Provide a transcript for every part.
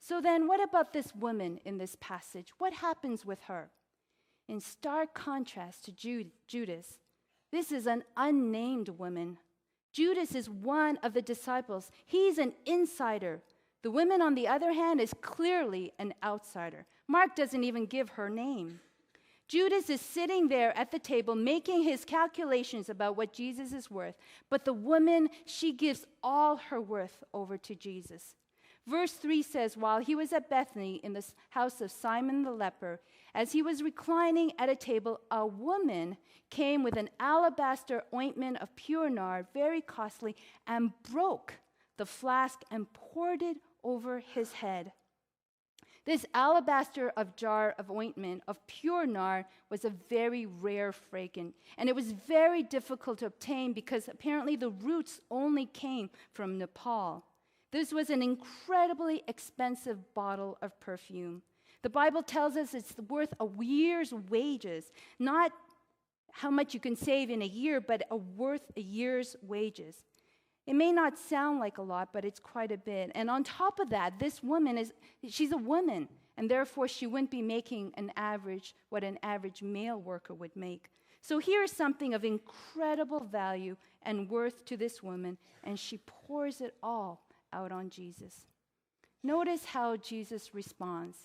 So then, what about this woman in this passage? What happens with her? In stark contrast to Judas, this is an unnamed woman. Judas is one of the disciples. He's an insider. The woman, on the other hand, is clearly an outsider. Mark doesn't even give her name. Judas is sitting there at the table making his calculations about what Jesus is worth, but the woman, she gives all her worth over to Jesus. Verse 3 says, while he was at Bethany in the house of Simon the leper, as he was reclining at a table, a woman came with an alabaster ointment of pure nard, very costly, and broke the flask and poured it over his head. This alabaster jar of ointment of pure nard was a very rare fragrance, and it was very difficult to obtain because apparently the roots only came from Nepal. This was an incredibly expensive bottle of perfume. The Bible tells us it's worth a year's wages, not how much you can save in a year, but worth a year's wages. It may not sound like a lot, but it's quite a bit. And on top of that, this woman she's a woman, and therefore she wouldn't be making what an average male worker would make. So here's something of incredible value and worth to this woman, and she pours it all out on Jesus. Notice how Jesus responds.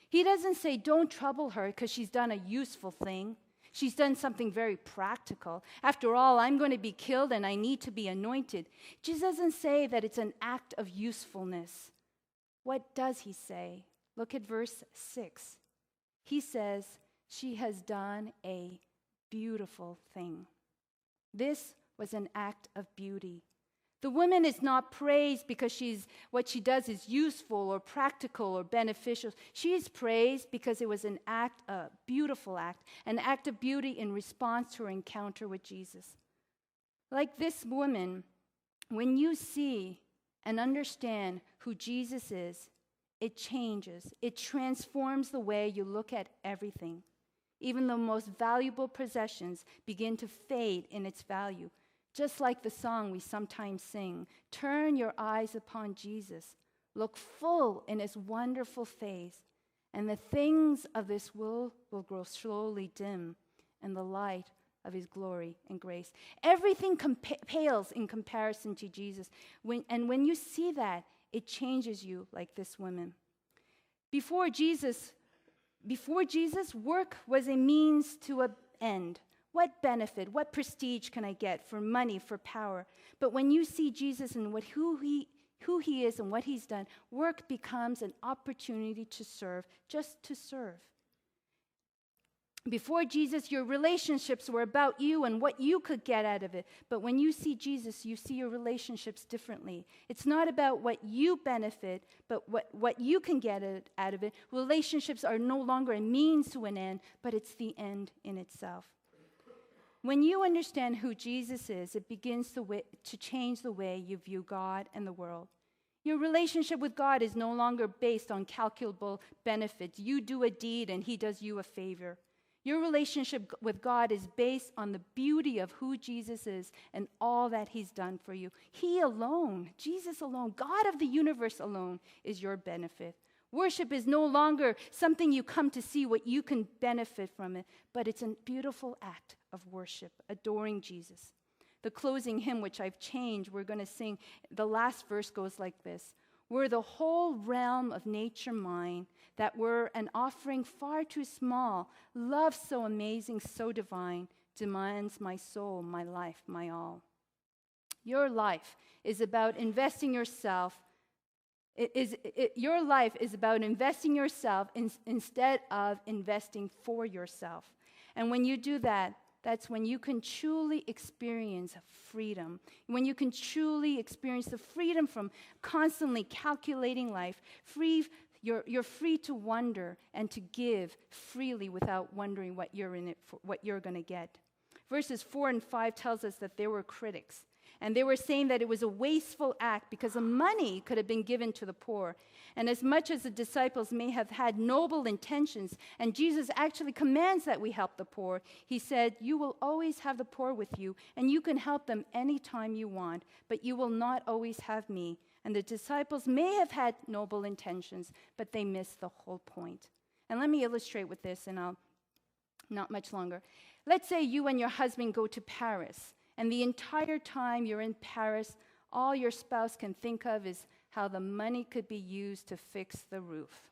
He doesn't say, don't trouble her because she's done a useful thing. She's done something very practical. After all, I'm going to be killed and I need to be anointed. Jesus doesn't say that it's an act of usefulness. What does he say? Look at verse 6. He says, she has done a beautiful thing. This was an act of beauty. The woman is not praised because what she does is useful or practical or beneficial. She is praised because it was an act, a beautiful act, an act of beauty in response to her encounter with Jesus. Like this woman, when you see and understand who Jesus is, it changes. It transforms the way you look at everything. Even the most valuable possessions begin to fade in its value. Just like the song we sometimes sing, turn your eyes upon Jesus, look full in his wonderful face, and the things of this world will grow slowly dim in the light of his glory and grace. Everything pales in comparison to Jesus. When you see that, it changes you like this woman. Before Jesus, work was a means to an end. What benefit, what prestige can I get for money, for power? But when you see Jesus and who he is and what he's done, work becomes an opportunity to serve, just to serve. Before Jesus, your relationships were about you and what you could get out of it. But when you see Jesus, you see your relationships differently. It's not about what you benefit, but what you can get out of it. Relationships are no longer a means to an end, but it's the end in itself. When you understand who Jesus is, it begins to change the way you view God and the world. Your relationship with God is no longer based on calculable benefits. You do a deed and he does you a favor. Your relationship with God is based on the beauty of who Jesus is and all that he's done for you. He alone, Jesus alone, God of the universe alone is your benefit. Worship is no longer something you come to see what you can benefit from it, but it's a beautiful act of worship, adoring Jesus. The closing hymn, which I've changed, we're going to sing, the last verse goes like this. Were the whole realm of nature mine, that were an offering far too small, love so amazing, so divine, demands my soul, my life, my all. Your life is about investing yourself. Your life is about investing yourself instead of investing for yourself. And when you do that, that's when you can truly experience freedom. When you can truly experience the freedom from constantly calculating life. You're free to wonder and to give freely without wondering what you're in it for, what you're going to get. Verses 4 and 5 tells us that there were critics. And they were saying that it was a wasteful act because the money could have been given to the poor. And as much as the disciples may have had noble intentions, and Jesus actually commands that we help the poor, he said, you will always have the poor with you, and you can help them anytime you want, but you will not always have me. And the disciples may have had noble intentions, but they missed the whole point. And let me illustrate with this, and I'll not much longer. Let's say you and your husband go to Paris, and the entire time you're in Paris, all your spouse can think of is how the money could be used to fix the roof.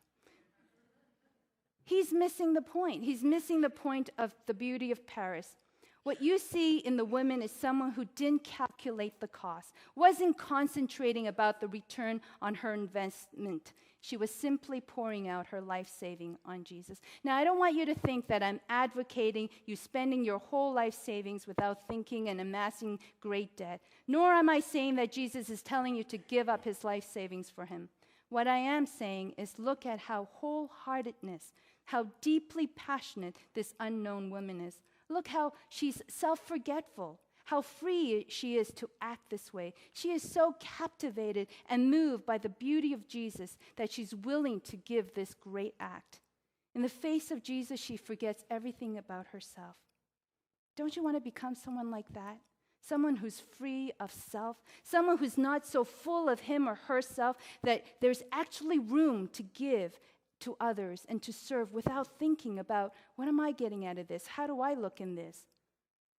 He's missing the point. He's missing the point of the beauty of Paris. What you see in the woman is someone who didn't calculate the cost, wasn't concentrating about the return on her investment. She was simply pouring out her life saving on Jesus. Now, I don't want you to think that I'm advocating you spending your whole life savings without thinking and amassing great debt, nor am I saying that Jesus is telling you to give up his life savings for him. What I am saying is look at how wholeheartedness, how deeply passionate this unknown woman is. Look how she's self-forgetful, how free she is to act this way. She is so captivated and moved by the beauty of Jesus that she's willing to give this great act. In the face of Jesus, she forgets everything about herself. Don't you want to become someone like that? Someone who's free of self, someone who's not so full of him or herself that there's actually room to give to others and to serve without thinking about, what am I getting out of this? How do I look in this?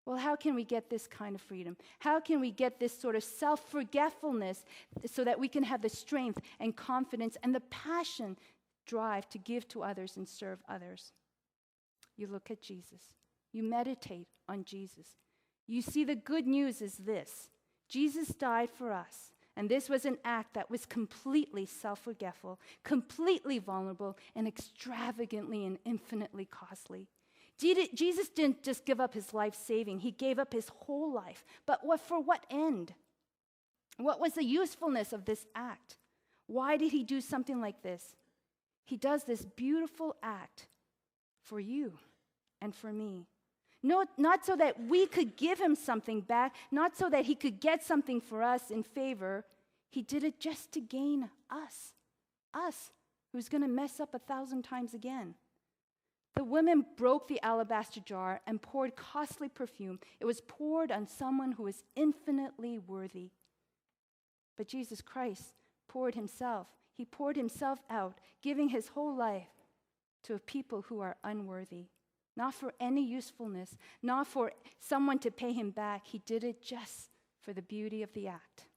Well, how can we get this kind of freedom? How can we get this sort of self-forgetfulness so that we can have the strength and confidence and the passion, drive to give to others and serve others? You look at Jesus. You meditate on Jesus. You see, the good news is this. Jesus died for us. And this was an act that was completely self-forgetful, completely vulnerable, and extravagantly and infinitely costly. Jesus didn't just give up his life saving. He gave up his whole life. But for what end? What was the usefulness of this act? Why did he do something like this? He does this beautiful act for you and for me. No, not so that we could give him something back, not so that he could get something for us in favor. He did it just to gain us, who's going to mess up 1,000 times again. The women broke the alabaster jar and poured costly perfume. It was poured on someone who was infinitely worthy. But Jesus Christ poured himself. He poured himself out, giving his whole life to a people who are unworthy. Not for any usefulness, not for someone to pay him back. He did it just for the beauty of the act.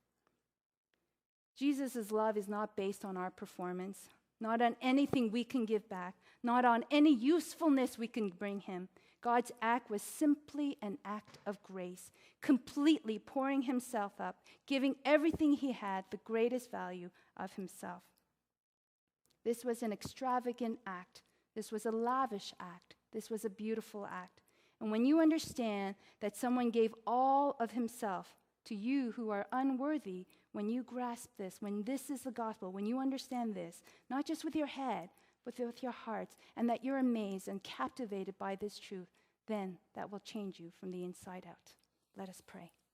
Jesus' love is not based on our performance, not on anything we can give back, not on any usefulness we can bring him. God's act was simply an act of grace, completely pouring himself up, giving everything he had, the greatest value of himself. This was an extravagant act. This was a lavish act. This was a beautiful act. And when you understand that someone gave all of himself to you who are unworthy, when you grasp this, when this is the gospel, when you understand this, not just with your head, but with your hearts, and that you're amazed and captivated by this truth, then that will change you from the inside out. Let us pray.